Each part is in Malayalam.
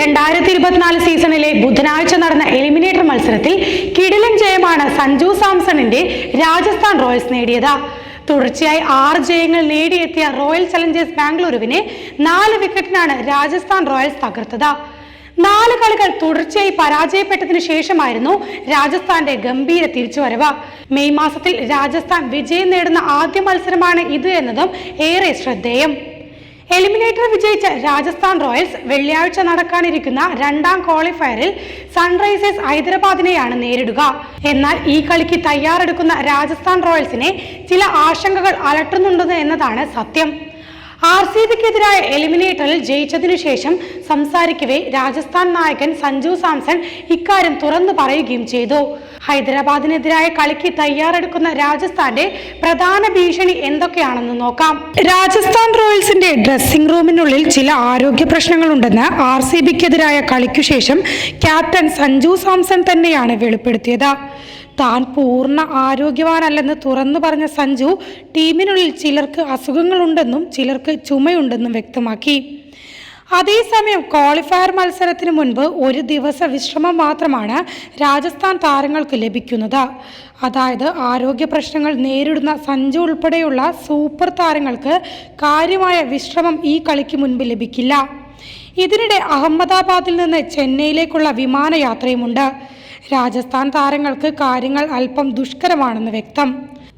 2024 സീസണിലെ ബുധനാഴ്ച നടന്ന എലിമിനേറ്റർ മത്സരത്തിൽ കിടിലൻ ജയമാണ് സഞ്ജു സാംസണിന്റെ രാജസ്ഥാൻ റോയൽസ് നേടിയത്. തുടർച്ചയായി 6 ജയങ്ങൾ നേടിയെത്തിയ റോയൽ ചലഞ്ചേഴ്സ് ബാംഗ്ലൂരുവിനെ 4 വിക്കറ്റിനാണ് രാജസ്ഥാൻ റോയൽസ് തകർത്തത്. 4 കളികൾ തുടർച്ചയായി പരാജയപ്പെട്ടതിനു ശേഷമായിരുന്നു രാജസ്ഥാന്റെ ഗംഭീര തിരിച്ചുവരവ്. മെയ് മാസത്തിൽ രാജസ്ഥാൻ വിജയം നേടുന്ന ആദ്യ മത്സരമാണ് ഇത് എന്നതും ഏറെ ശ്രദ്ധേയം. എലിമിനേറ്റർ വിജയിച്ച രാജസ്ഥാൻ റോയൽസ് വെള്ളിയാഴ്ച നടക്കാനിരിക്കുന്ന 2ാം ക്വാളിഫയറിൽ സൺറൈസേഴ്സ് ഹൈദരാബാദിനെയാണ് നേരിടുക. എന്നാൽ ഈ കളിക്ക് തയ്യാറെടുക്കുന്ന രാജസ്ഥാൻ റോയൽസിനെ ചില ആശങ്കകൾ അലട്ടുന്നുണ്ടെന്ന് എന്നതാണ് സത്യം. RCBക്കെതിരായ എലിമിനേറ്ററിൽ ജയിച്ചതിനു ശേഷം സംസാരിക്കവേ രാജസ്ഥാൻ നായകൻ സഞ്ജു സാംസൺ ഇക്കാര്യം തുറന്നു പറയുകയും ചെയ്തു. ഹൈദരാബാദിനെതിരായ കളിക്ക് തയ്യാറെടുക്കുന്ന രാജസ്ഥാന്റെ പ്രധാന ഭീഷണി എന്തൊക്കെയാണെന്ന് നോക്കാം. രാജസ്ഥാൻ റോയൽസിന്റെ ഡ്രസ്സിംഗ് റൂമിനുള്ളിൽ ചില ആരോഗ്യ പ്രശ്നങ്ങളുണ്ടെന്ന് RCBക്കെതിരായ കളിക്കു ശേഷം ക്യാപ്റ്റൻ സഞ്ജു സാംസൺ തന്നെയാണ് വെളിപ്പെടുത്തിയത്. താൻ പൂർണ്ണ ആരോഗ്യവാനല്ലെന്ന് തുറന്നു പറഞ്ഞ സഞ്ജു ടീമിനുള്ളിൽ ചിലർക്ക് അസുഖങ്ങളുണ്ടെന്നും ചിലർക്ക് ചുമയുണ്ടെന്നും വ്യക്തമാക്കി. അതേസമയം ക്വാളിഫയർ മത്സരത്തിന് മുൻപ് ഒരു ദിവസ വിശ്രമം മാത്രമാണ് രാജസ്ഥാൻ താരങ്ങൾക്ക് ലഭിക്കുന്നത്. അതായത് ആരോഗ്യ പ്രശ്നങ്ങൾ നേരിടുന്ന സഞ്ജു ഉൾപ്പെടെയുള്ള സൂപ്പർ താരങ്ങൾക്ക് കാര്യമായ വിശ്രമം ഈ കളിക്ക് മുൻപ് ലഭിക്കില്ല. ഇതിനിടെ അഹമ്മദാബാദിൽ നിന്ന് ചെന്നൈയിലേക്കുള്ള വിമാനയാത്രയുമുണ്ട്. രാജസ്ഥാൻ താരങ്ങൾക്ക് കാര്യങ്ങൾ അല്പം ദുഷ്കരമാണെന്ന് വ്യക്തം.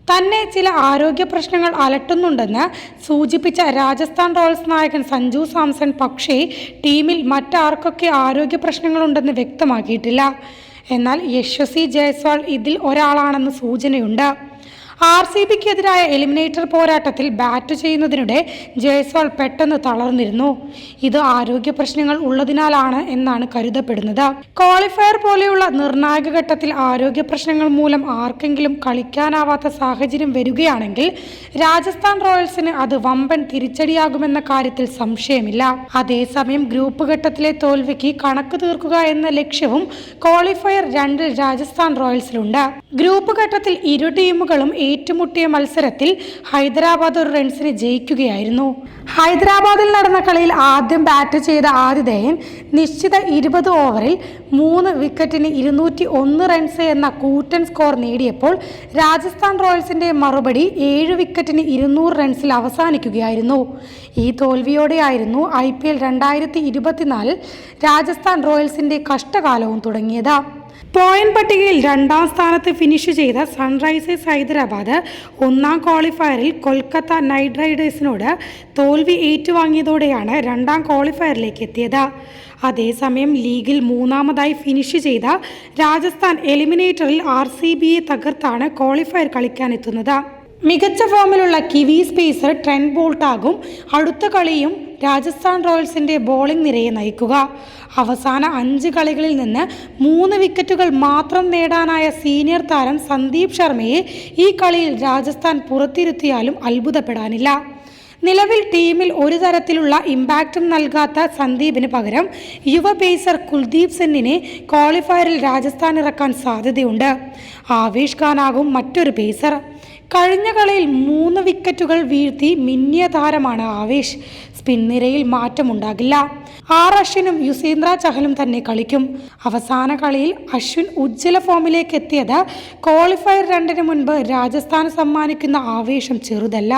തന്നെ ചില ആരോഗ്യ പ്രശ്നങ്ങൾ അലട്ടുന്നുണ്ടെന്ന് സൂചിപ്പിച്ച രാജസ്ഥാൻ റോയൽസ് നായകൻ സഞ്ജു സാംസൺ പക്ഷേ ടീമിൽ മറ്റാർക്കൊക്കെ ആരോഗ്യ പ്രശ്നങ്ങളുണ്ടെന്ന് വ്യക്തമാക്കിയിട്ടില്ല. എന്നാൽ യശസ്വി ജയ്സ്വാൾ ഇതിൽ ഒരാളാണെന്ന് സൂചനയുണ്ട്. RCBക്കെതിരായ എലിമിനേറ്റർ പോരാട്ടത്തിൽ ബാറ്റ് ചെയ്യുന്നതിനിടെ ജയ്സ്വാൾ പെട്ടെന്ന് തളർന്നിരുന്നു. ഇത് ആരോഗ്യ പ്രശ്നങ്ങൾ ഉള്ളതിനാലാണ് എന്നാണ് കരുതപ്പെടുന്നത്. ക്വാളിഫയർ പോലെയുള്ള നിർണായക ഘട്ടത്തിൽ ആരോഗ്യ പ്രശ്നങ്ങൾ മൂലം ആർക്കെങ്കിലും കളിക്കാനാവാത്ത സാഹചര്യം വരികയാണെങ്കിൽ രാജസ്ഥാൻ റോയൽസിന് അത് വമ്പൻ തിരിച്ചടിയാകുമെന്ന കാര്യത്തിൽ സംശയമില്ല. അതേസമയം ഗ്രൂപ്പ് ഘട്ടത്തിലെ തോൽവിക്ക് കണക്ക് തീർക്കുക എന്ന ലക്ഷ്യവും ക്വാളിഫയർ 2 രാജസ്ഥാൻ റോയൽസിലുണ്ട്. ഗ്രൂപ്പ് ഘട്ടത്തിൽ ഇരു ടീമുകളും ഏറ്റുമുട്ടിയ മത്സരത്തിൽ ഹൈദരാബാദ് ഒരു റൺസിന് ജയിക്കുകയായിരുന്നു. ഹൈദരാബാദിൽ നടന്ന കളിയിൽ ആദ്യം ബാറ്റ് ചെയ്ത ആതിഥേയൻ നിശ്ചിത 20 ഓവറിൽ 3 വിക്കറ്റിന് 201 റൺസ് എന്ന കൂറ്റൻ സ്കോർ നേടിയപ്പോൾ രാജസ്ഥാൻ റോയൽസിന്റെ മറുപടി 7 വിക്കറ്റിന് 200 റൺസിൽ അവസാനിക്കുകയായിരുന്നു. ഈ തോൽവിയോടെയായിരുന്നു IPL 2024 രാജസ്ഥാൻ റോയൽസിന്റെ കഷ്ടകാലവും തുടങ്ങിയത്. പോയിന്റ് പട്ടികയിൽ 2ാം സ്ഥാനത്ത് ഫിനിഷ് ചെയ്ത സൺറൈസേഴ്സ് ഹൈദരാബാദ് 1ാം ക്വാളിഫയറിൽ കൊൽക്കത്ത നൈറ്റ് റൈഡേഴ്സിനോട് തോൽവി ഏറ്റുവാങ്ങിയതോടെയാണ് 2ാം ക്വാളിഫയറിലേക്ക് എത്തിയത്. അതേസമയം ലീഗിൽ 3ാമതായി ഫിനിഷ് ചെയ്ത രാജസ്ഥാൻ എലിമിനേറ്ററിൽ RCBയെ തകർത്താണ് ക്വാളിഫയർ കളിക്കാനെത്തുന്നത്. മികച്ച ഫോമിലുള്ള കിവീസ് പേസർ ട്രെന്റ് ബോൾട്ടാകും അടുത്ത കളിയും രാജസ്ഥാൻ റോയൽസിന്റെ ബോളിംഗ് നിരയെ നയിക്കുക. അവസാന 5 കളികളിൽ നിന്ന് 3 വിക്കറ്റുകൾ മാത്രം നേടാനായ സീനിയർ താരം സന്ദീപ് ശർമ്മയെ ഈ കളിയിൽ രാജസ്ഥാൻ പുറത്തിരുത്തിയാലും അത്ഭുതപ്പെടാനില്ല. നിലവിൽ ടീമിൽ ഒരു തരത്തിലുള്ള ഇമ്പാക്റ്റും നൽകാത്ത സന്ദീപിന് പകരം യുവ പേസർ കുൽദീപ് സെന്നിനെ ക്വാളിഫയറിൽ രാജസ്ഥാൻ ഇറക്കാൻ സാധ്യതയുണ്ട്. ആവേശ് ഖാനാകും മറ്റൊരു പേസർ. കഴിഞ്ഞ കളിയിൽ 3 വിക്കറ്റുകൾ വീഴ്ത്തി മിന്നിയ താരമാണ് ആവേശ്. സ്പിൻ നിരയിൽ മാറ്റമുണ്ടാകില്ല. അശ്വിനും യുസ്വേന്ദ്ര ചഹലും തന്നെ കളിക്കും. അവസാന കളിയിൽ അശ്വിൻ ഉജ്ജ്വല ഫോമിലേക്ക് എത്തിയത് ക്വാളിഫയർ 2ന് മുൻപ് രാജസ്ഥാൻ സമ്മാനിക്കുന്ന ആവേശം ചെറുതല്ല.